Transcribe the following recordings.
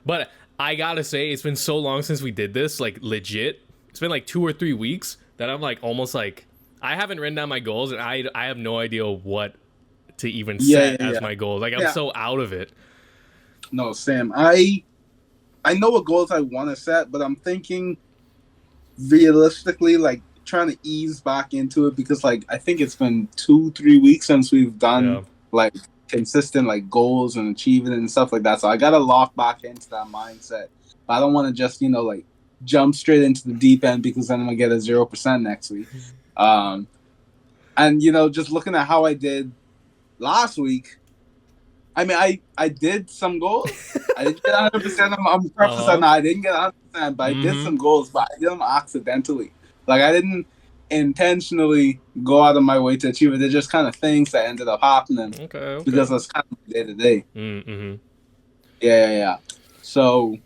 But I gotta say, it's been so long since we did this, like legit. It's been like 2 or 3 weeks that I'm like almost like I haven't written down my goals, and I have no idea what to even Yeah, set yeah, as yeah. my goals. Like I'm Yeah. so out of it. No, Sam. I know what goals I want to set, but I'm thinking realistically, like trying to ease back into it because, like, I think it's been 2, 3 weeks since we've done Yeah. like consistent like goals and achieving and stuff like that. So I gotta lock back into that mindset. But I don't want to just like jump straight into the deep end because then I'm gonna get a 0% next week. Um, and just looking at how I did last week, I mean, I did some goals. I didn't get 100%. I'm preface Uh that huh. now I didn't get 100%, but I did Mm-hmm. some goals. But I did them accidentally. Like I didn't intentionally go out of my way to achieve it. They're just kind of things that ended up happening Okay. because Okay. that's kind of day to day. Mm-hmm. Yeah, yeah, yeah. So,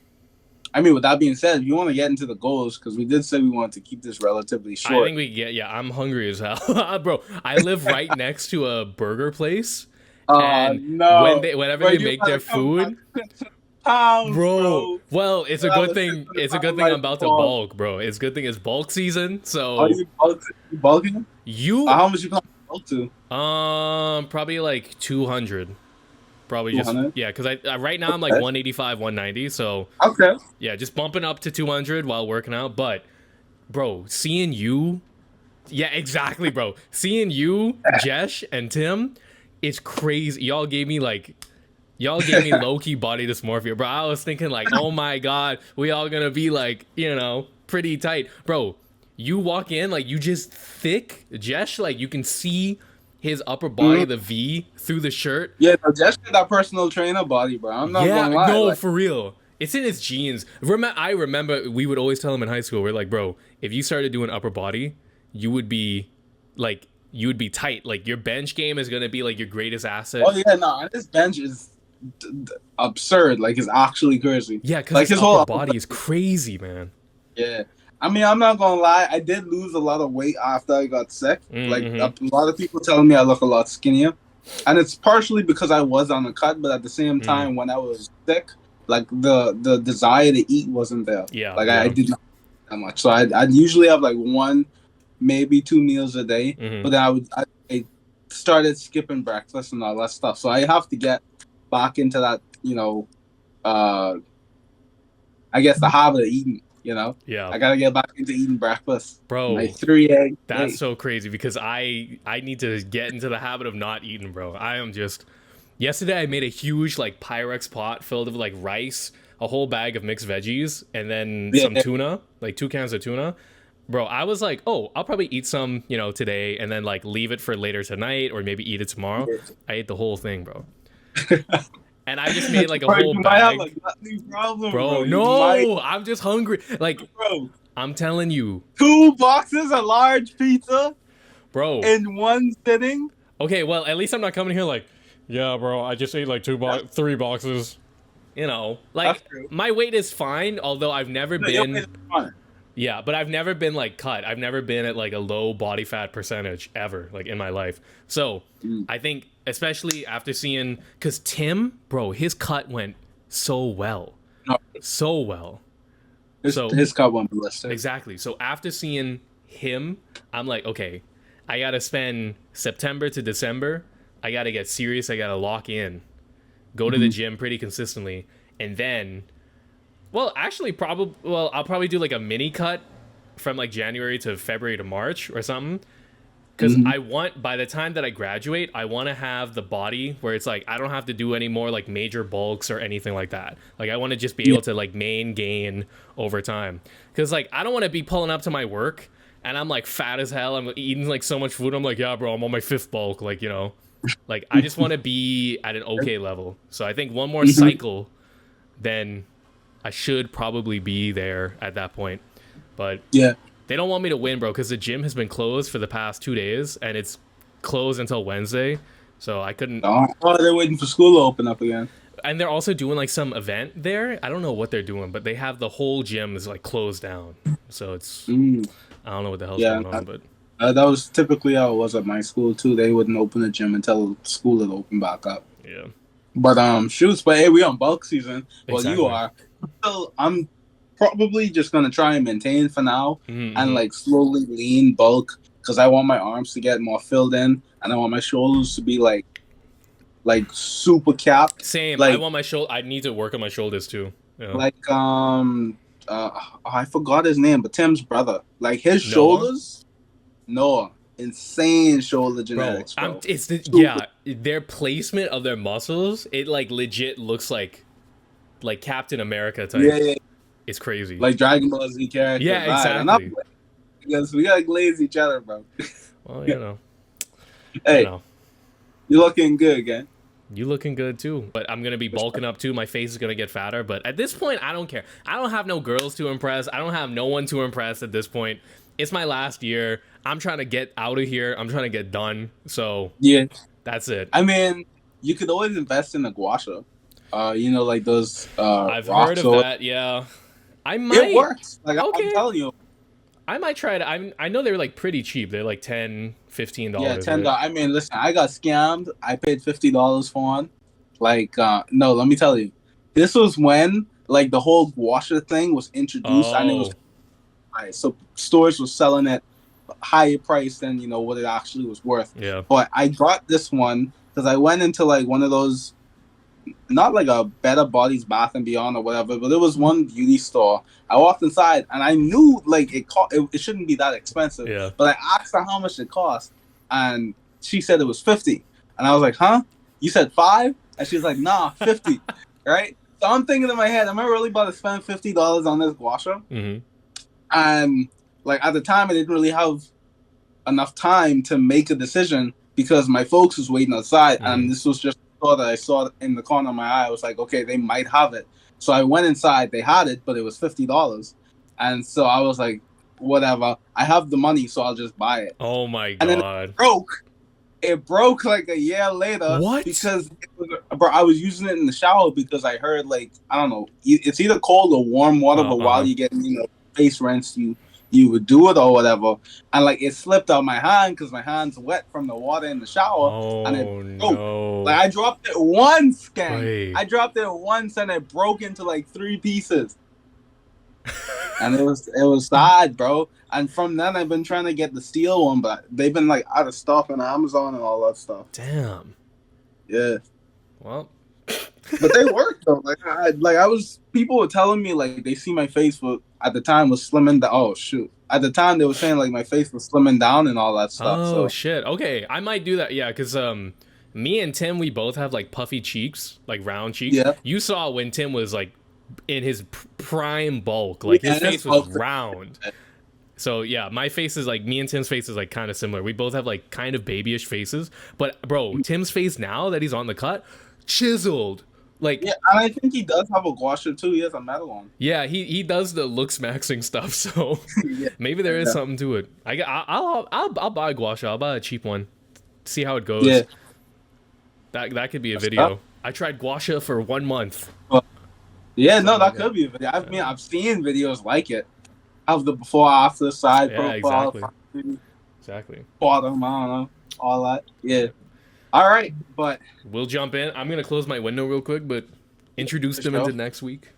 I mean, with that being said, if you want to get into the goals, because we did say we wanted to keep this relatively I short. think we get. Yeah, I'm hungry as hell, bro. I live right next to a burger place, and No, whenever bro, they you make their gotta come back food, to pounds, bro. bro. Well, it's You a have good a thing. sister It's a good pound thing I'm life about to ball. bulk, bro. It's a good thing it's bulk season. Are So you bulking? you, How much you gonna bulk to? probably like 200. Probably Two just hundred. yeah, because I right now I'm like Okay. 185, 190. So Okay. yeah, just bumping up to 200 while working out. But bro, seeing you, yeah, exactly, bro. Seeing you, Jesh, and Tim, it's crazy. Y'all gave me low key body dysmorphia, bro. I was thinking like, oh my god, we all gonna be like, pretty tight, bro. You walk in like you just thick, Jesh. Like you can see his upper body, Mhm. the V through the shirt. Yeah, no, just get that personal trainer body, bro. I'm not Yeah, gonna lie. no, Like, for real. It's in his genes. I remember we would always tell him in high school, we're like, bro, if you started doing upper body, you would be you would be tight. Like your bench game is gonna be like your greatest asset. oh yeah, no, and this bench is absurd. Like, it's actually crazy. Yeah, because Like his his upper whole body is crazy, man. yeah. I mean, I'm not gonna lie. I did lose a lot of weight after I got sick. Like Mm-hmm. a lot of people telling me I look a lot skinnier, and it's partially because I was on the cut. But at the same Mm. time, when I was sick, like the desire to eat wasn't there. Yeah, Like I yeah. did not eat that much. So I'd usually have like one, maybe 2 meals a day. Mm-hmm. But then I started skipping breakfast and all that stuff. So I have to get back into that. Uh, I guess the habit of eating. Yeah. I gotta get back into eating breakfast. My Bro, 3 egg that's day. so crazy because I need to get into the habit of not eating, bro. I am just yesterday I made a huge like Pyrex pot filled with like rice, a whole bag of mixed veggies, and then Yeah, some tuna, like 2 cans of tuna. Bro, I was like, oh, I'll probably eat some, today and then like leave it for later tonight or maybe eat it tomorrow. I ate the whole thing, bro. And I just made like a bro, whole you might have a bag. gluttony problem, bro. Bro, You might, no, I'm just hungry. Like, bro. I'm telling you, 2 boxes of large pizza bro. in one sitting. Okay, well, at least I'm not coming here like, yeah, bro, I just ate like That's, 3 boxes. that's Like true. my weight is fine, although I've never No, your weight been, is fine. yeah, but I've never been like cut. I've never been at like a low body fat percentage ever, like in my life. So Mm. I think, especially after seeing, because Tim, bro, his cut went so well. No, So well. his So his cup won't be listed. exactly. So after seeing him, I'm like, okay, I gotta spend September to December. I gotta get serious. I gotta lock in, go to the Mhm. gym pretty consistently, and then, well, actually, I'll probably do like a mini cut from like January to February to March or something. Because Mhm. I want, by the time that I graduate, I want to have the body where it's like I don't have to do any more like major bulks or anything like that. Like I want to just be Yeah. able to like gain over time. Because like I don't want to be pulling up to my work and I'm like fat as hell. I'm eating like so much food. I'm like, yeah, bro, I'm on my fifth bulk. Like like I just want to be at an okay level. So I think one more Mhm. cycle, then I should probably be there at that point. But Yeah. they don't want me to win, bro, because the gym has been closed for the past 2 days and it's closed until Wednesday. So I couldn't. Oh, they're waiting for school to open up again. And they're also doing like some event there. I don't know what they're doing, but they have the whole gym is like closed down. So it's Mm. I don't know what the hell's Yeah. going on, but That was typically how it was at my school too. They wouldn't open the gym until school had opened back up. yeah. But shoots. But hey, we on bulk season. Well, you Exactly. are. So I'm probably just gonna try and maintain for now, and Mm-hmm. like slowly lean bulk because I want my arms to get more filled in, and I want my shoulders to be like super capped, Same. I like want my shoulder. I need to work on my shoulders too. Yeah. like I forgot his name, but Tim's brother, like his Noah, shoulders, Noah, insane shoulder bro. genetics, I'm. bro. It's the Super, yeah. Their placement of their muscles, it like legit looks like Captain America yeah, type. yeah, It's crazy. like Dragon Ball Z characters. Yeah, All right, and I'm exactly. because we gotta glaze each other, bro. Well, you Hey, know. you looking good, gang. You looking good too, but I'm gonna be bulking up too. My face is gonna get fatter, but at this point, I don't care. I don't have no girls to impress. I don't have no one to impress at this point. It's my last year. I'm trying to get out of here. I'm trying to get done. So Yeah, that's it. I mean, you could always invest in a guasha. Like those I've heard rocks of or that. Yeah, I it might. works. Like I'm Okay, telling you, I might try it. I know they're like pretty cheap. They're like 10, yeah, $15, right? $10. I mean, listen, I got scammed. I paid $50 for one. Like, no, let me tell you, this was when like the whole washer thing was introduced, and it was Oh, high. So stores were selling it higher price than what it actually was worth. yeah. But I got this one because I went into like one of those, not like a Better Bodies Bath and Beyond or whatever, but it was one beauty store. I walked inside and I knew like it shouldn't be that expensive, Yeah. but I asked her how much it cost, and she said it was 50, and I was like, huh? You said five? And she's like, nah, 50, right? So I'm thinking in my head, am I really about to spend $50 on this guasha? Mm-hmm. And like at the time, I didn't really have enough time to make a decision because my folks was waiting outside, Mm-hmm. and this was just a thought that I saw in the corner of my eye. I was like, okay, they might have it. So I went inside. They had it, but it was $50, and so I was like, whatever. I have the money, so I'll just buy it. Oh my And then it god. broke. It broke like a year later What? because bro, I was using it in the shower because I heard like I don't know, it's either cold or warm water, but while Uh-huh. you get face rinsed, you would do it or whatever, and like it slipped out my hand because my hand's wet from the water in the shower, and it Oh broke. no. Like I dropped it once, gang. Wait. I dropped it once and it broke into like three pieces, and it was sad, bro. And from then I've been trying to get the steel one, but they've been like out of stock on Amazon and all that stuff. Damn. Yeah. Well, But they work though. People were telling me like they see my face, but at the time was slimming down. Oh shoot! At the time they were saying like my face was slimming down and all that stuff. oh So shit. Okay, I might do that. Yeah, cuz me and Tim we both have like puffy cheeks, like round cheeks. yeah, You saw when Tim was like in his prime bulk, like his yeah, face was round. So yeah, my face is like me and Tim's face is like kind of similar. We both have like kind of babyish faces, but bro, Tim's face now that he's on the cut, chiseled. Like yeah, and I think he does have a guasha too. He has a metal one. yeah, he does the looksmaxxing stuff, so Yeah, maybe there is yeah, something to it. I'll buy a gua sha. I'll buy a cheap one. See how it goes. yeah. That could be a That's tough. video. I tried gua sha for 1 month. But, yeah, no, Something like that could be a video. I've seen videos like it of the before after side Yeah, profile, exactly. Exactly. bottom, I don't know, all that. Yeah. All right, but We'll jump in. I'm gonna close my window real quick, but introduce for them sure. into next week.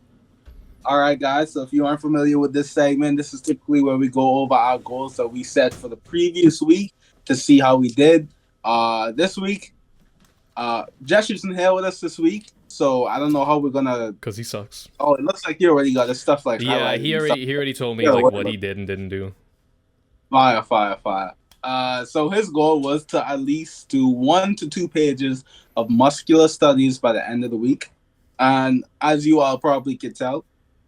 All right, guys. So if you aren't familiar with this segment, this is typically where we go over our goals that we set for the previous week to see how we did. This week, Jesh isn't here with us this week, so I don't know how we're gonna. Cause he sucks. Oh, it looks like he already got his stuff like Yeah, highlighted he and already told me Yeah, like what whatever. he did and didn't do. Fire, fire, fire. So his goal was to at least do 1 to 2 pages of muscular studies by the end of the week, and as you all probably could tell,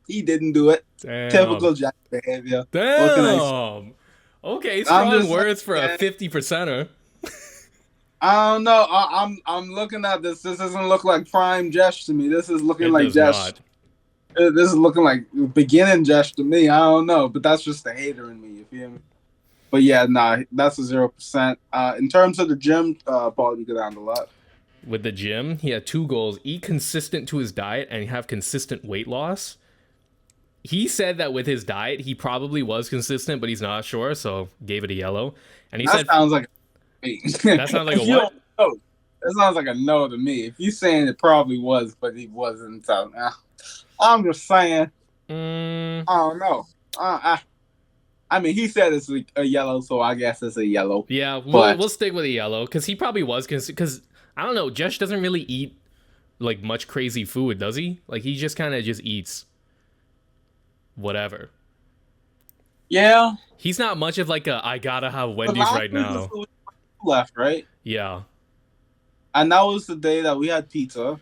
he didn't do it. Damn. Typical Jack behavior. What can I say? Damn. Okay, I'm strong just words for a saying. 50%er. I don't know. I'm looking at this. This doesn't look like prime Jesh to me. This is looking It like does Jesh. not. This is looking like beginning Jesh to me. I don't know, but that's just the hater in me. You feel me? But yeah, nah, that's a 0%. In terms of the gym, Paul, you could handle that. With the gym, he had 2 goals: eat consistent to his diet and have consistent weight loss. He said that with his diet, he probably was consistent, but he's not sure, so gave it a yellow. And he That said sounds like that sounds like a If you what? don't know, That sounds like a no to me. If you're saying it probably was, but he wasn't, I'm just saying. Mm, I don't know. I mean, he said it's a yellow, so I guess it's a yellow. yeah, But we'll stick with a yellow because he probably was because I don't know. Jesh doesn't really eat like much crazy food, does he? Like he just kind of just eats whatever. yeah, He's not much of like a I gotta have but Wendy's last right week was now. the week left, right? Yeah. And that was the day that we had pizza.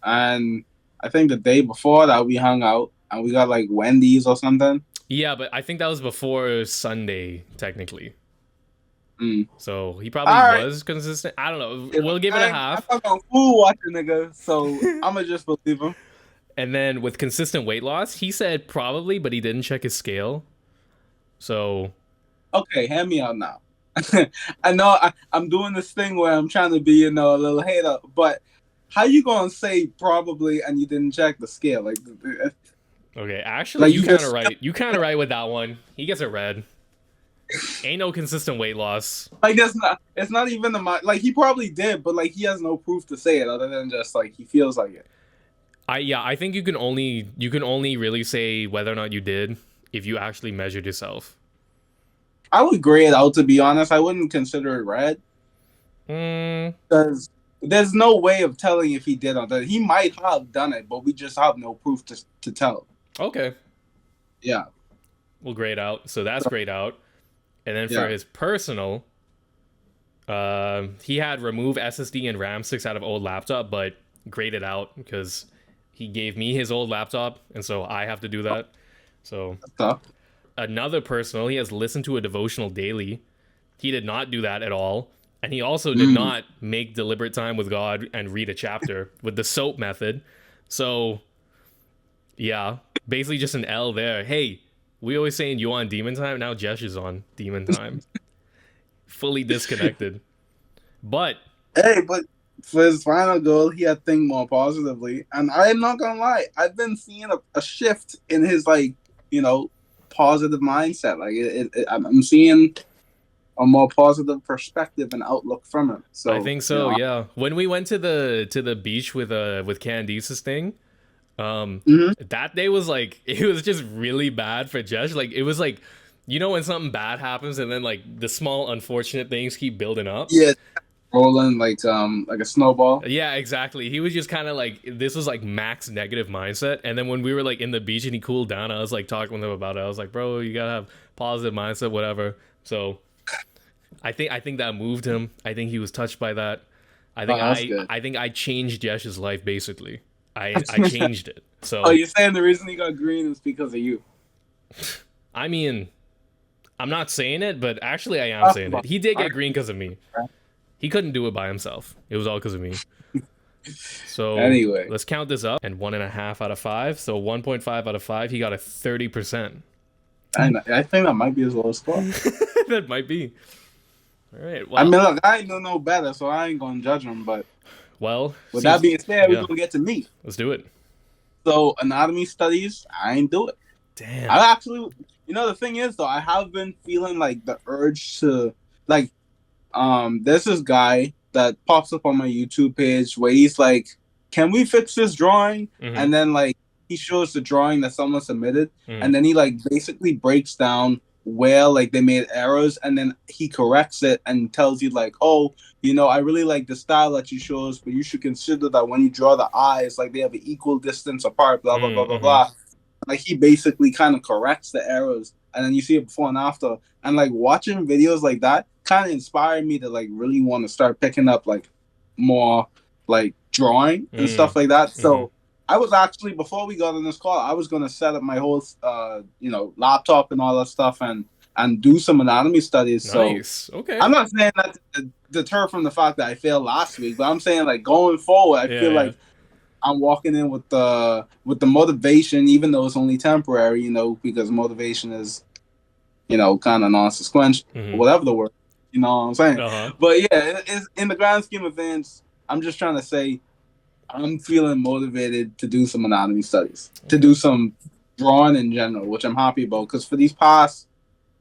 And I think the day before that we hung out and we got like Wendy's or something. Yeah, but I think that was before Sunday, technically. Mm. So he probably All right. was consistent. I don't know. Yeah, We'll give it a half. I'm a fool watching nigga, so I'm gonna just believe him. And then with consistent weight loss, he said probably, but he didn't check his scale. So Okay, hear me out now. I know I'm doing this thing where I'm trying to be, a little hater, but how you gonna say probably and you didn't check the scale? okay, actually, Like you you kind of just right. You kind of right with that one. He gets a red. Ain't no consistent weight loss. like that's not. It's not even like he probably did, but like he has no proof to say it other than just like he feels like it. I think you can only really say whether or not you did if you actually measured yourself. I would grade it out, to be honest. I wouldn't consider it red Mm, because there's no way of telling if he did or not. He might have done it, but we just have no proof to tell. okay, Yeah, we'll grade out. So that's grayed out. And then for yeah. his personal, he had remove SSD and RAM sticks out of old laptop, but graded out because he gave me his old laptop, and so I have to do that. So That's tough. another personal, he has listened to a devotional daily. He did not do that at all. And he also did not make deliberate time with God and read a chapter with the soap method. So, yeah, basically just an L there. Hey, we always saying you on demon time. Now Jesh is on demon time. Fully disconnected. But, Hey, but for his final goal, he had to think more positively. And I'm not gonna lie, I've been seeing a shift in his positive mindset. I'm seeing a more positive perspective and outlook from him. So I think so, yeah. When we went to the beach with Candice's thing, mhm. that day was like it was just really bad for Jesh. Like it was like when something bad happens and then like the small unfortunate things keep building up. Yeah, rolling like a snowball. Yeah, exactly. He was just kind of like this was like max negative mindset. And then when we were like in the beach and he cooled down, I was like talking with him about it. I was like, bro, you gotta have positive mindset, whatever. So I think that moved him. I think he was touched by that. That's good. I think I changed Jesh's life basically. I changed it. So Oh, you're saying the reason he got green is because of you? I mean, I'm not saying it, but actually I am saying it. He did get green because of me. He couldn't do it by himself. It was all because of me. So Anyway, let's count this up. And 1.5 out of 5. So 1.5 out of 5. He got a 30%. I think that might be his lowest score. That might be. All right. Well, I mean, look, I ain't know no better, so I ain't gonna judge him. But with that being said, we're gonna get to me. Let's do it. So anatomy studies, I ain't do it. Damn. I actually, the thing is though, I have been feeling like the urge to like, there's this guy that pops up on my YouTube page where he's like, "Can we fix this drawing?" Mhm. And then like he shows the drawing that someone submitted, and then he like basically breaks down where like they made errors, and then he corrects it and tells you like, "Oh, I really like the style that you chose, but you should consider that when you draw the eyes, like they have an equal distance apart, blah blah blah blah blah." Like he basically kind of corrects the errors, and then you see it before and after. And like watching videos like that kind of inspired me to like really want to start picking up like more like drawing and stuff like that. So I was actually, before we got on this call, I was gonna set up my whole laptop and all that stuff and do some anatomy studies. Nice. So Okay. I'm not saying that to deter from the fact that I failed last week, but I'm saying like going forward, I feel like I'm walking in with the motivation, even though it's only temporary, because motivation is, kind of non-sequential, whatever the word, you know what I'm saying? Uh-huh. But yeah, it's in the grand scheme of things, I'm just trying to say I'm feeling motivated to do some anatomy studies, to do some drawing in general, which I'm happy about, because for these past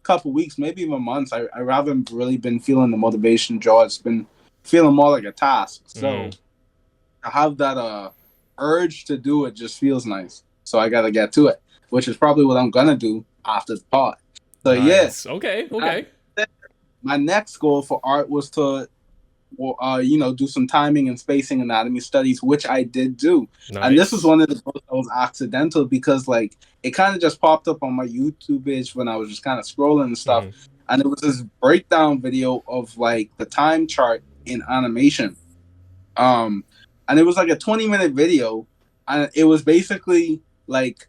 couple weeks, maybe even months, I haven't really been feeling the motivation to draw. It's been feeling more like a task. So Mm. to have that urge to do it just feels nice. So I gotta get to it, which is probably what I'm gonna do after the pod. So yeah, Nice. Okay. uh, Okay. my next goal for art was to do some timing and spacing anatomy studies, which I did do. And this was Nice. one of the books that was accidental because like it kind of just popped up on my YouTube page when I was just kind of scrolling and stuff. Mm. And it was this breakdown video of like the time chart in animation. Um, and it was like a 20-minute video, and it was basically like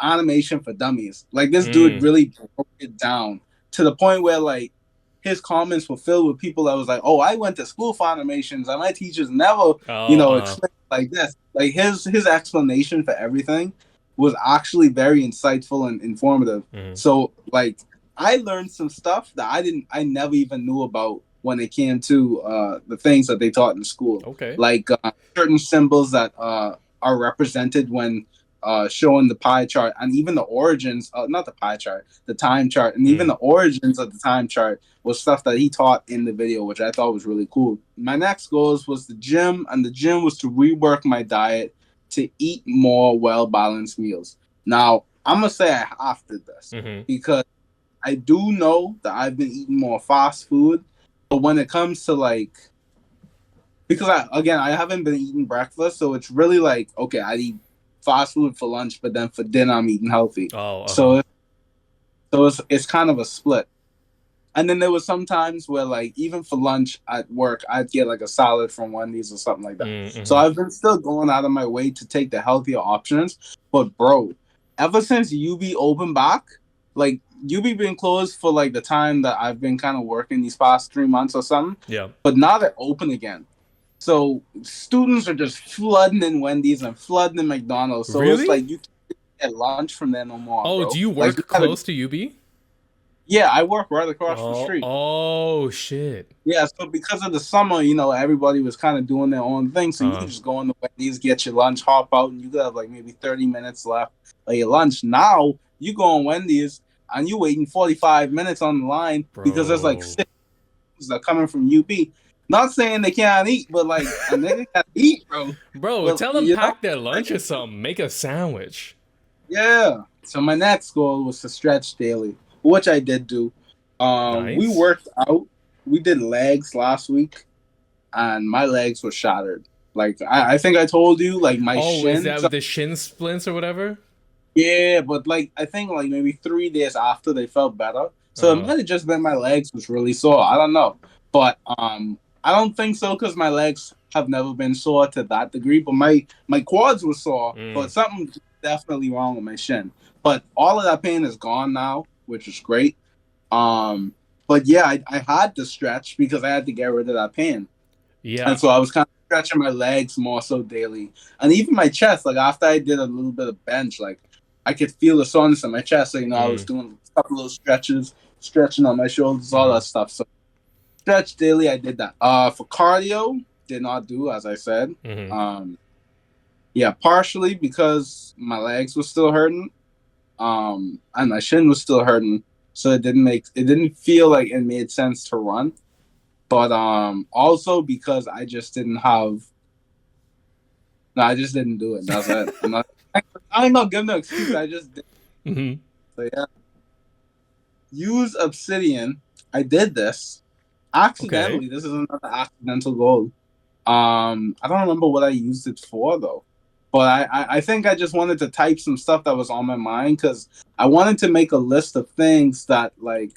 animation for dummies. Like this dude Mm. really broke it down to the point where like his comments were filled with people that was like, "Oh, I went to school for animations, and my teachers never, Oh. explained like this." Like his explanation for everything was actually very insightful and informative. Mm. So like I learned some stuff that I never even knew about when it came to the things that they taught in school, Okay. like certain symbols that are represented when showing the pie chart and even the origins, not the pie chart, the time chart, and even Mm. the origins of the time chart was stuff that he taught in the video, which I thought was really cool. My next goals was the gym, and the gym was to rework my diet to eat more well balanced meals. Now, I'm gonna say I have to this Mm-hmm. because I do know that I've been eating more fast food, but when it comes to like, because I haven't been eating breakfast, so it's really like okay, I eat fast food for lunch, but then for dinner I'm eating healthy. Oh. Uh-huh. So it's kind of a split. And then there was some times where like even for lunch at work I'd get like a salad from Wendy's or something like that. So Mm-hmm. I've been still going out of my way to take the healthier options. But bro, ever since UB opened back, like UB been closed for like the time that I've been kind of working these past 3 months or something. Yeah. But now they're open again. So students are just flooding in Wendy's and flooding in McDonald's. So it's Really? like you can't get lunch from there no more, Oh, do bro. you Like you work gotta, close to UB? yeah, I work right across the Oh. street. Oh shit. Yeah, so because of the summer, everybody was kind of doing their own thing. So you Uh. can just go in the Wendy's, get your lunch, hop out, and you could have like maybe 30 minutes left of your lunch. Now you go on Wendy's and you waiting 45 minutes on the line because there's like Bro. six that are coming from UP. Not saying they can't eat, but like a nigga can eat, bro. Bro, But tell them pack their lunch or something. Make a sandwich. yeah. So my next goal was to stretch daily, which I did do. We Nice. worked out. We did legs last week, and my legs were shattered. Like I think I told you, like my Oh, is shin. that with the shin splints or whatever? Yeah, but like I think like maybe 3 days after they felt better. So it Uh. might have just been my legs was really sore. I don't know, but I don't think so because my legs have never been sore to that degree. But my quads were sore, Mm. but something definitely wrong with my shin. But all of that pain is gone now, which is great. Um, but yeah, I had to stretch because I had to get rid of that pain. Yeah. And so I was kind of stretching my legs more so daily. And even my chest, like after I did a little bit of bench, like I could feel the soreness in my chest. So, I was Mm. doing a couple little stretches, stretching on my shoulders, all Mm. that stuff. So stretch daily, I did that. For cardio, did not do, as I said. Mm-hmm. Yeah, partially because my legs were still hurting. And my shin was still hurting. So it didn't feel like it made sense to run. But also because I just didn't have. No, I just didn't do it. That's it. I ain't gonna give no excuse. I just did. Mm-hmm. So yeah, use obsidian. I did this Okay. accidentally. This is another accidental goal. I don't remember what I used it for though, but I think I just wanted to type some stuff that was on my mind because I wanted to make a list of things that like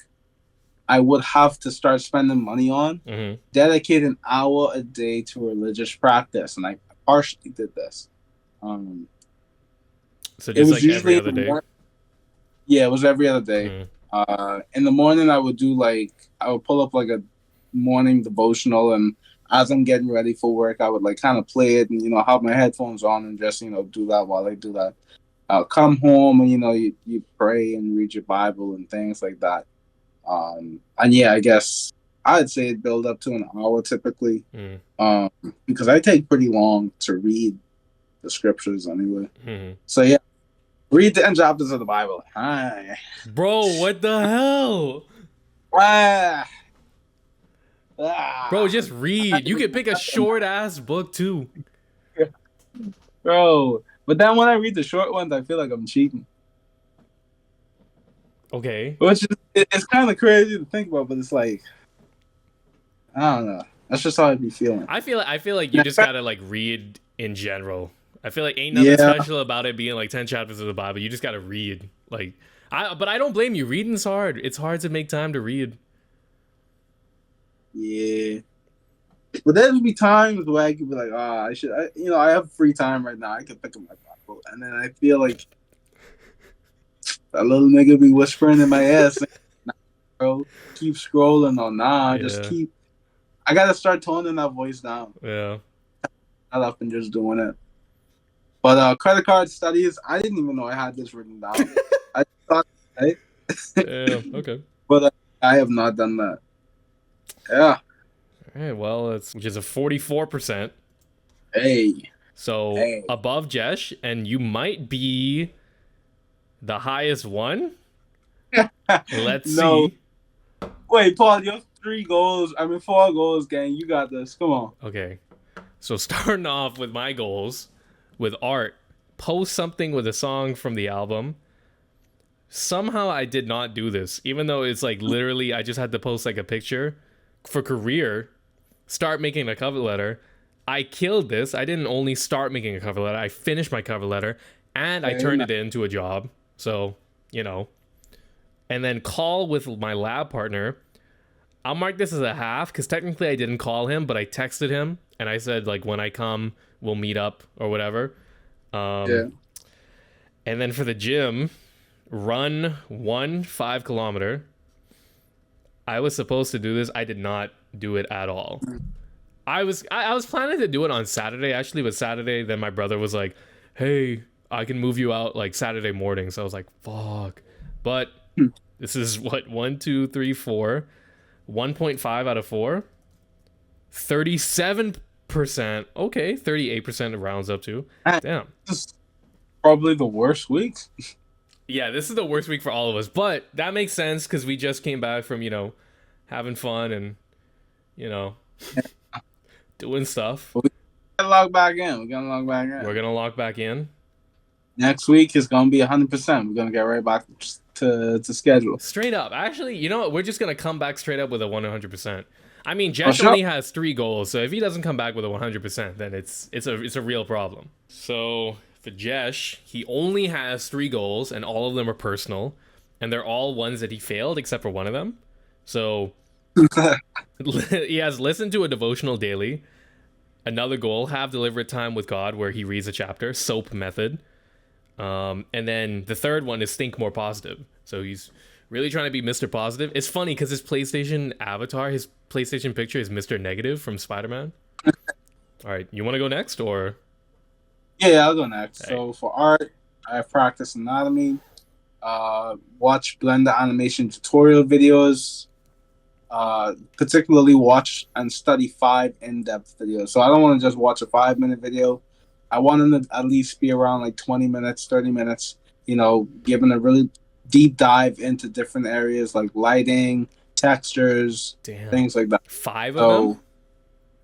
I would have to start spending money on. Mm-hmm. Dedicate an hour a day to religious practice, and I partially did this. Um, So it just was like every usually in other the day. morning. Yeah, it was every other day. Mm. In the morning, I would do like I would pull up like a morning devotional, and as I'm getting ready for work, I would like kind of play it and have my headphones on and just do that while I do that. I'll come home and you pray and read your Bible and things like that. And yeah, I guess I'd say it build up to an hour typically. Mm. Because I take pretty long to read the scriptures anyway. Mm-hmm. So yeah, read the end chapters of the Bible. Hi. Bro, what the hell? Ah, Bro, Ah, just read. You could pick a short ass book too. bro. But then when I read the short ones, I feel like I'm cheating. Okay. Which is it's kind of crazy to think about, but it's like I don't know. That's just how I be feeling. I feel like you just gotta like read in general. I feel like ain't nothing Yeah, special about it being like 10 chapters of the Bible. You just gotta read. Like but I don't blame you. Reading's hard. It's hard to make time to read. yeah. But there'd be times where I could be like, I should, I have free time right now. I could pick up my Bible, and then I feel like a little nigga be whispering in my ass, nah, bro, keep scrolling or nah, just Yeah. keep. I gotta start toning that voice down. Yeah. I love and just doing it. But credit card studies, I didn't even know I had this written down. I thought, right? Yeah. Okay. But I have not done that. Yeah. All right. Well, it's which is a 44%. Hey. So Hey. above Jesh, and you might be the highest one. Let's No. see. Wait, Paul, you have 4 goals, gang. You got this. Come on. Okay. So starting off with my goals with art, post something with a song from the album. Somehow I did not do this, even though it's like literally I just had to post like a picture. For career, start making a cover letter. I killed this. I didn't only start making a cover letter, I finished my cover letter and I turned it into a job. So, and then call with my lab partner. I'll mark this as a half because technically I didn't call him, but I texted him and I said like when I come, we'll meet up or whatever. Yeah. And then for the gym, run 5 kilometer. I was supposed to do this. I did not do it at all. I was planning to do it on Saturday actually, but Saturday then my brother was like, "Hey, I can move you out like Saturday morning." So I was like, "Fuck." But this is what 1, 2, 3, 4. 1.5 out of 4. 37%. Okay, 38% it rounds up to. Damn. This is probably the worst week. Yeah, this is the worst week for all of us, but that makes sense because we just came back from, having fun and, doing stuff. We're gonna log back in. We're gonna log back in. We're going to lock back in. Next week is gonna be 100%. We're gonna get right back to schedule. Straight up. Actually, you know what? We're just going to come back straight up with a 100%. I mean, For Jesh sure. only has 3 goals, so if he doesn't come back with a 100%, then it's a real problem. So for Jesh, he only has 3 goals, and all of them are personal, and they're all ones that he failed except for one of them. So he has listened to a devotional daily. Another goal, have deliberate time with God, where he reads a chapter, SOAP method. And then the third one is think more positive. So he's really trying to be Mr. Positive. It's funny because his PlayStation avatar, his PlayStation picture is Mr. Negative from Spider-Man. All right, you want to go next or? Yeah, I'll go next. Right. So for art, I practice anatomy, watch Blender animation tutorial videos, particularly watch and study 5 in-depth videos. So I don't want to just watch a 5-minute video. I want them to at least be around like 20 minutes, 30 minutes, giving a really deep dive into different areas like lighting, textures, Damn. things like that. 5 of them?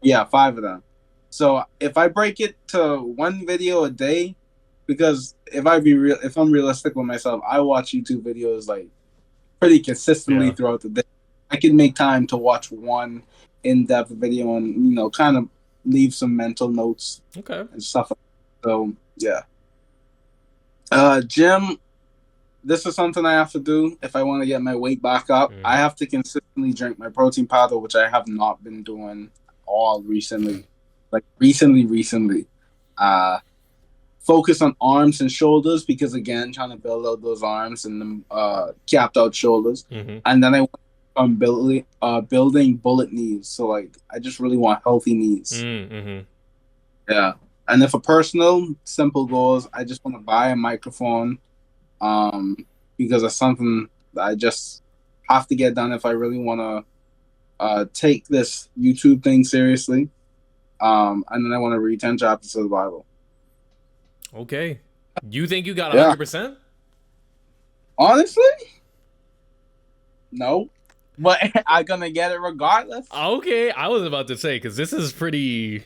Yeah, 5 of them. So if I break it to 1 video a day, because if I'm realistic with myself, I watch YouTube videos like pretty consistently throughout the day. I can make time to watch 1 in-depth video and kind of leave some mental notes and stuff. So yeah. Gym. This is something I have to do if I want to get my weight back up. I have to consistently drink my protein powder, which I have not been doing all recently. Like recently. Focus on arms and shoulders because again, trying to build out those arms and capped out shoulders. And then I went on building bullet knees. So like, I just really want healthy knees. Yeah. And if a personal simple goals, I just want to buy a microphone. Because it's something that I just have to get done if I really want to take this YouTube thing seriously. And then I want to read 10 chapters of the Bible. Okay. You think you got 100%? Honestly? No. but I'm gonna get it regardless. Okay, I was about to say because this is pretty.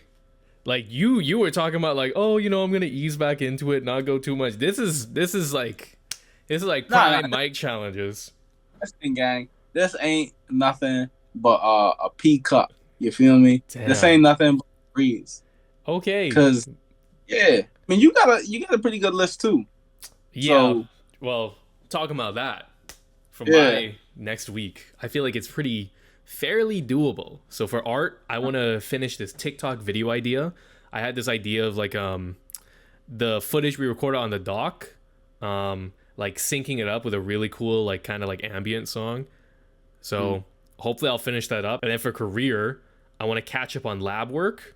Like you were talking about like, oh, I'm gonna ease back into it, not go too much. This is like Nah, prime mic challenges. listen, gang. This ain't nothing but a pea cup. You feel me? This ain't Damn. nothing but a breeze. Okay. Cause yeah, I mean you got a pretty good list too. Yeah. So Well, talking about that for yeah, my next week, I feel like it's pretty fairly doable. So for art, I want to finish this TikTok video idea. I had this idea of like the footage we recorded on the dock, like syncing it up with a really cool like kind of like ambient song. So hopefully I'll finish that up. And then for career, I want to catch up on lab work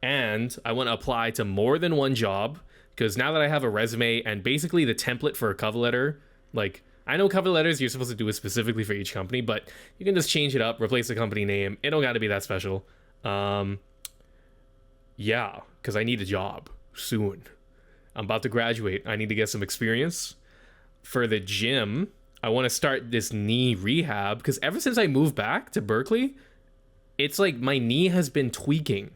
and I want to apply to more than one job because now that I have a resume and basically the template for a cover letter, like I know cover letters you're supposed to do it specifically for each company, but you can just change it up, replace the company name. It don't got to be that special. Um, yeah, because I need a job soon. I'm about to graduate. I need to get some experience. For the gym, I want to start this knee rehab because ever since I moved back to Berkeley, it's like my knee has been tweaking.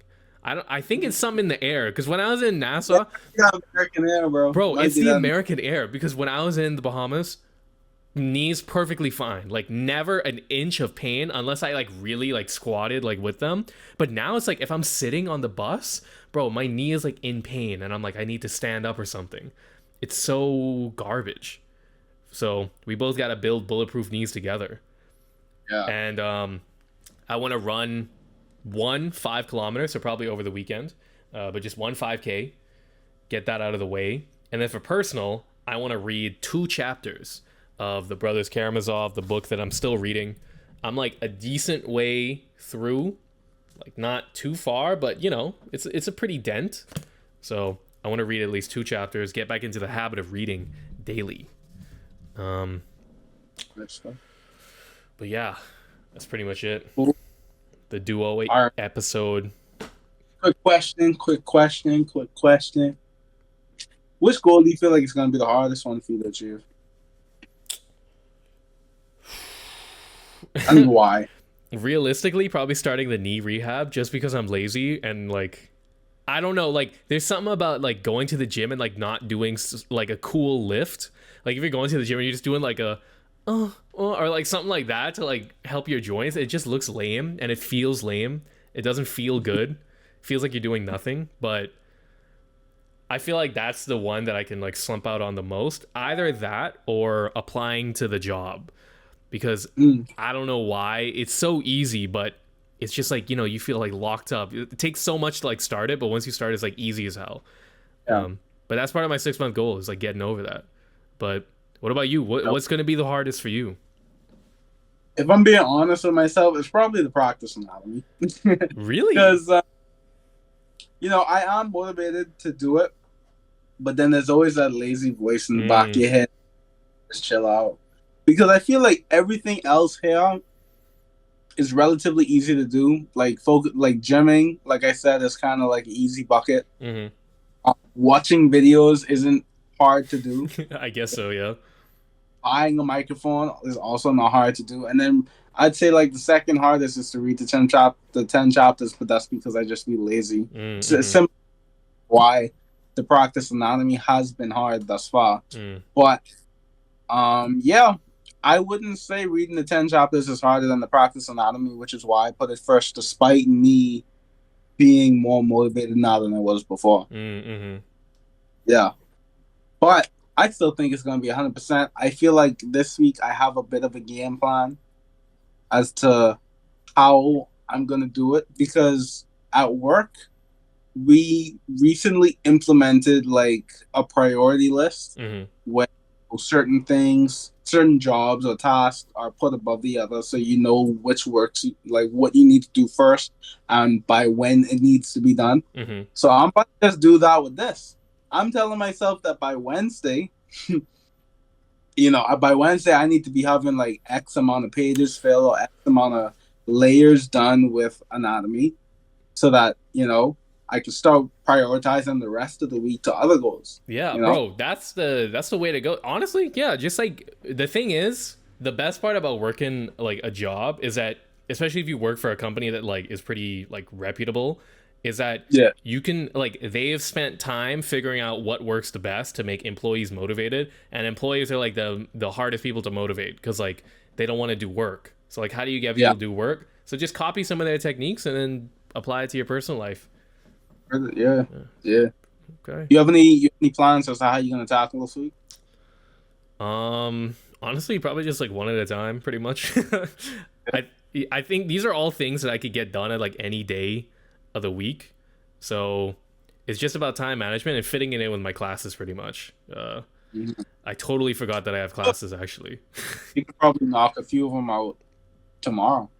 I think it's something in the air because when I was in yeah, Nassau, you got American Air, bro. bro, Might it's be the that. American air because when I was in the Bahamas, knees perfectly fine, like never an inch of pain unless I like really like squatted like with them. But now it's like if I'm sitting on the bus, bro, my knee is like in pain and I'm like I need to stand up or something. It's so garbage. So we both got to build bulletproof knees together. Yeah. And I want to run 5 kilometers, so probably over the weekend, but just 5K, get that out of the way. And then for personal, I want to read 2 chapters of the Brothers Karamazov, the book that I'm still reading. I'm like a decent way through, like not too far, but it's a pretty dent. So I want to read at least 2 chapters, get back into the habit of reading daily. That's fun. But yeah, that's pretty much it. Cool. The Duo All right. episode. Quick question. Which goal do you feel like is going to be the hardest one for you to achieve? And why? Realistically, probably starting the knee rehab just because I'm lazy and like I don't know, like there's something about like going to the gym and like not doing like a cool lift. Like if you're going to the gym and you're just doing like a or like something like that to like help your joints, it just looks lame and it feels lame. It doesn't feel good. It feels like you're doing nothing, but I feel like that's the one that I can like slump out on the most. Either that or applying to the job. Because I don't know why it's so easy, but it's just like you feel like locked up. It takes so much to like start it, but once you start, it's like easy as hell. Yeah. But that's part of my 6 month goal is like getting over that. But what about you? What's going to be the hardest for you? If I'm being honest with myself, it's probably the practice anatomy. Really? Because I am motivated to do it, but then there's always that lazy voice in the back of your head. Just chill out. Because I feel like everything else here is relatively easy to do. Like like gymming, like I said, is kind of like an easy bucket. Mm-hmm. Watching videos isn't hard to do. I guess so, yeah. Buying a microphone is also not hard to do. And then I'd say like the second hardest is to read the 10 chapters, but that's because I just be lazy. Mm-hmm. So it's simple why the practice anatomy has been hard thus far. But yeah, I wouldn't say reading the 10 chapters is harder than the practice anatomy, which is why I put it first, despite me being more motivated now than I was before. Mm-hmm. Yeah. But I still think it's going to be 100%. I feel like this week I have a bit of a game plan as to how I'm going to do it, because at work, we recently implemented like a priority list where certain things, certain jobs or tasks are put above the other, so you know which works, like what you need to do first and by when it needs to be done. So I'm about to just do that with this. I'm telling myself that by Wednesday, by Wednesday I need to be having like X amount of pages filled or X amount of layers done with anatomy, so that I can start prioritizing the rest of the week to other goals. Yeah, bro, that's the way to go. Honestly, yeah, just like the thing is, the best part about working like a job is that, especially if you work for a company that like is pretty like reputable, is that Yeah. you can like they have spent time figuring out what works the best to make employees motivated, and employees are like the hardest people to motivate because like they don't want to do work. So like, how do you get Yeah. people to do work? So just copy some of their techniques and then apply it to your personal life. Yeah. Yeah. Okay. You have any plans as to how you're gonna tackle this week? Honestly, probably just like one at a time, pretty much. I I think these are all things that I could get done at like any day of the week. So it's just about time management and fitting it in with my classes, pretty much. Mhm. I totally forgot that I have classes actually. You could probably knock a few of them out tomorrow.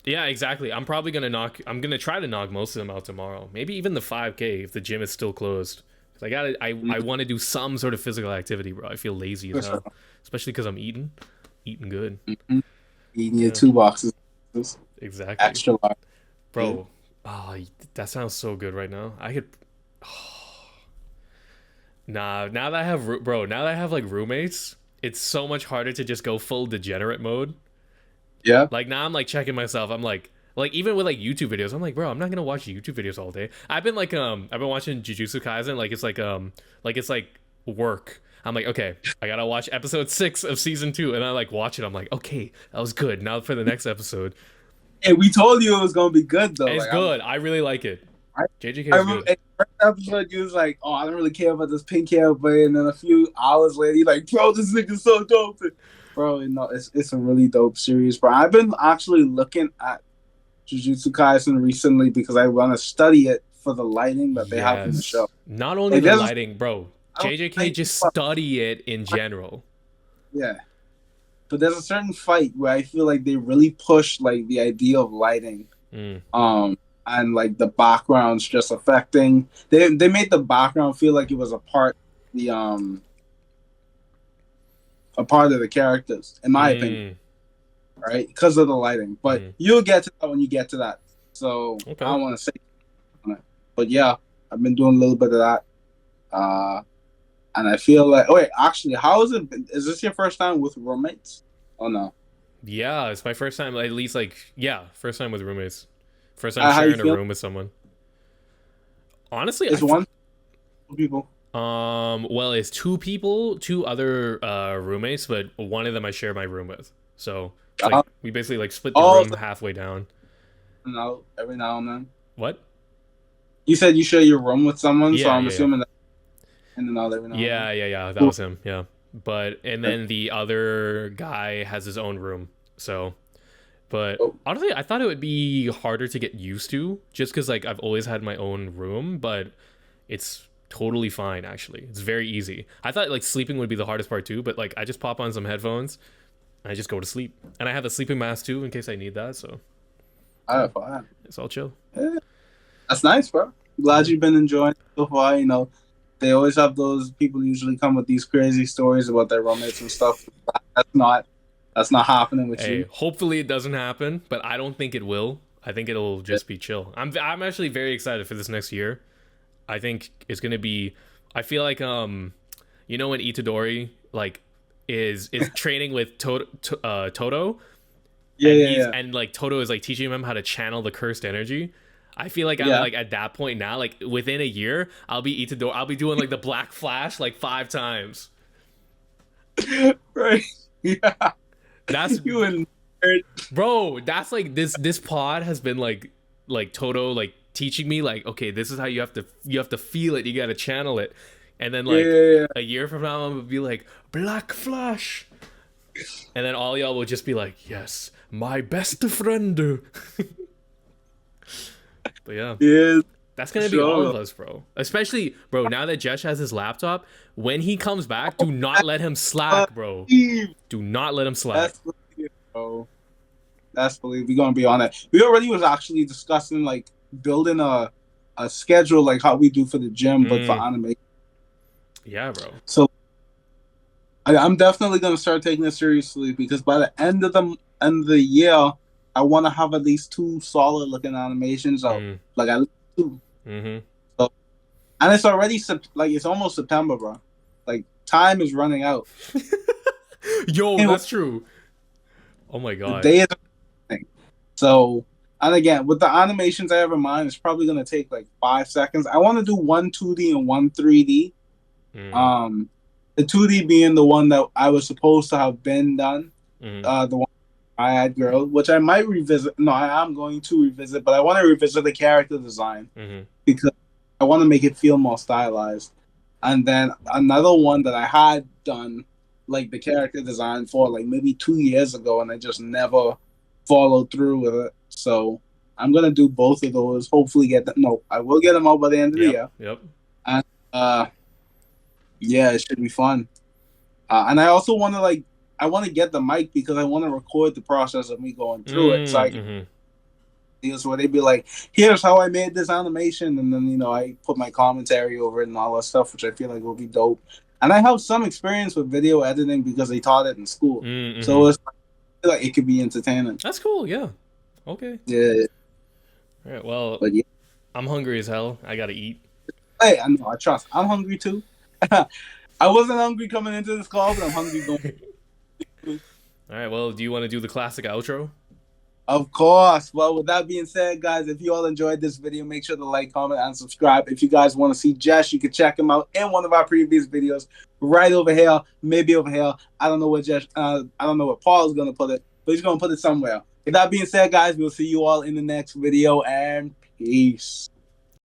Yeah, exactly. I'm gonna try to knock most of them out tomorrow. Maybe even the 5K if the gym is still closed. 'Cause I want to do some sort of physical activity, bro. I feel lazy For as sure. hell, especially because I'm eating good. Mhm. Eating your Yeah, 2 boxes, exactly, extra large. Yeah. bro. Oh, that sounds so good right now. I could. Nah, now that I have bro, now that I have like roommates, it's so much harder to just go full degenerate mode. Yeah. Like now I'm like checking myself. I'm like even with like YouTube videos, I'm like, bro, I'm not gonna watch YouTube videos all day. I've been watching Jujutsu Kaisen like it's like work. I'm like, okay, I gotta watch episode 6 of season 2, and I like watch it. I'm like, okay, that was good. Now for the next episode. Hey, we told you it was gonna be good though. And it's Like I'm good. I really like it. I, JJK I is remember good. in the first episode you was like, "Oh, I don't really care about this pink hair boy," and then a few hours later, you're like, "Bro, this nigga's so dope." Bro, you know, it's a really dope series, bro. I've been actually looking at Jujutsu Kaisen recently because I want to study it for the lighting that they have in the Yes. show. Not only Like, the there's, lighting, bro. I don't JJK think, just study it in general. yeah, but there's a certain fight where I feel like they really push like the idea of lighting, Mm. and like the backgrounds just affecting. They made the background feel like it was the a part of the characters, in my opinion, Mm. right? Because of the lighting. But Mm. you'll get to that when you get to that. So I Okay. don't want to say on it. But yeah, I've been doing a little bit of that. And I feel like, oh wait, actually, how is it? Is this your first time with roommates? Oh no. Yeah, it's my first time, at least like, yeah, first time with roommates. First time How you sharing a feel? room with someone. Honestly, It's one people. well, it's two people, two other roommates, but one of them I share my room with. So it's like Uh, we basically like split the oh, room halfway down. no, every now and then. What? You said you share your room with someone, so Yeah, I'm yeah, yeah. assuming that in and out every now and then. Yeah. That Cool. was him. Yeah. But and then the other guy has his own room. So, but Oh, honestly, I thought it would be harder to get used to just because like I've always had my own room, but it's totally fine actually. It's very easy. I thought like sleeping would be the hardest part too, but like I just pop on some headphones and I just go to sleep. And I have a sleeping mask too in case I need that, so fine. it's all chill. Yeah, that's nice, bro. Glad Yeah. you've been enjoying it so far. You know, they always have those people usually come with these crazy stories about their roommates and stuff. That's not happening with Hey, you. hopefully it doesn't happen, but I don't think it will. I think it'll just be chill. I'm actually very excited for this next year. I think it's gonna be. I feel like you know when Itadori like is training with Toto, Yeah, and yeah, he's yeah. and like Toto is like teaching him how to channel the cursed energy. I feel like I'm Yeah. like at that point now. Like within a year, I'll be Itadori. I'll be doing like the Black Flash like 5 times. Right. Yeah. That's You and nerd. bro. That's like this pod has been like Toto like teaching me like, okay, this is how you have to feel it. You got to channel it, and then Yeah, like yeah, yeah. a year from now, I'm gonna be like Black Flash, and then all y'all will just be like, yes, my best friend. But yeah, Yeah, that's gonna be all of sure. us, bro. Especially, bro. Now that Jesh has his laptop, when he comes back, do not let him slack, bro. Steve, Do not let him slack. That's believe, bro. That's believe. We're gonna be on it. We already was actually discussing like building a schedule like how we do for the gym, but for Mm, anime. yeah, bro. So I'm definitely gonna start taking it seriously because by the end of the year, I want to have at least 2 solid looking animations out, Mm, like at least 2. mm-hmm. So, and it's already like it's almost September, bro. Like time is running out. Yo, And that's true. Oh my The god. day is thing. So, and again, with the animations I have in mind, it's probably gonna take like 5 seconds. I want to do one 2D and one 3D. Mm-hmm. Um, the 2D being the one that I was supposed to have been done. Mm-hmm. The one I had girl, which I might revisit. No, I am going to revisit, but I want to revisit the character design Mm-hmm. because I want to make it feel more stylized. And then another one that I had done, like the character design for, like maybe 2 years ago, and I just never followed through with it. So I'm gonna do both of those. Hopefully, get them. No, I will get them out by the end of the Yep. year. Yep. And yeah, it should be fun. And I also want to I want to get the mic because I want to record the process of me going through it. So I can Mm-hmm. videos where they'd be like, "Here's how I made this animation," and then I put my commentary over it and all that stuff, which I feel like will be dope. And I have some experience with video editing because they taught it in school, Mm-hmm. so it's I feel like it could be entertaining. That's cool. Yeah. Okay. Yeah, All right. Well, but yeah, I'm hungry as hell. I gotta eat. hey, I know, I trust. I'm hungry too. I wasn't hungry coming into this call, but I'm hungry going. All right. Well, do you want to do the classic outro? Of course. Well, with that being said, guys, if you all enjoyed this video, make sure to like, comment, and subscribe. If you guys want to see Jesh, you can check him out in one of our previous videos right over here, maybe over here. I don't know where I don't know where Paul is gonna put it, but he's gonna put it somewhere. With that being said, guys, we'll see you all in the next video, and peace.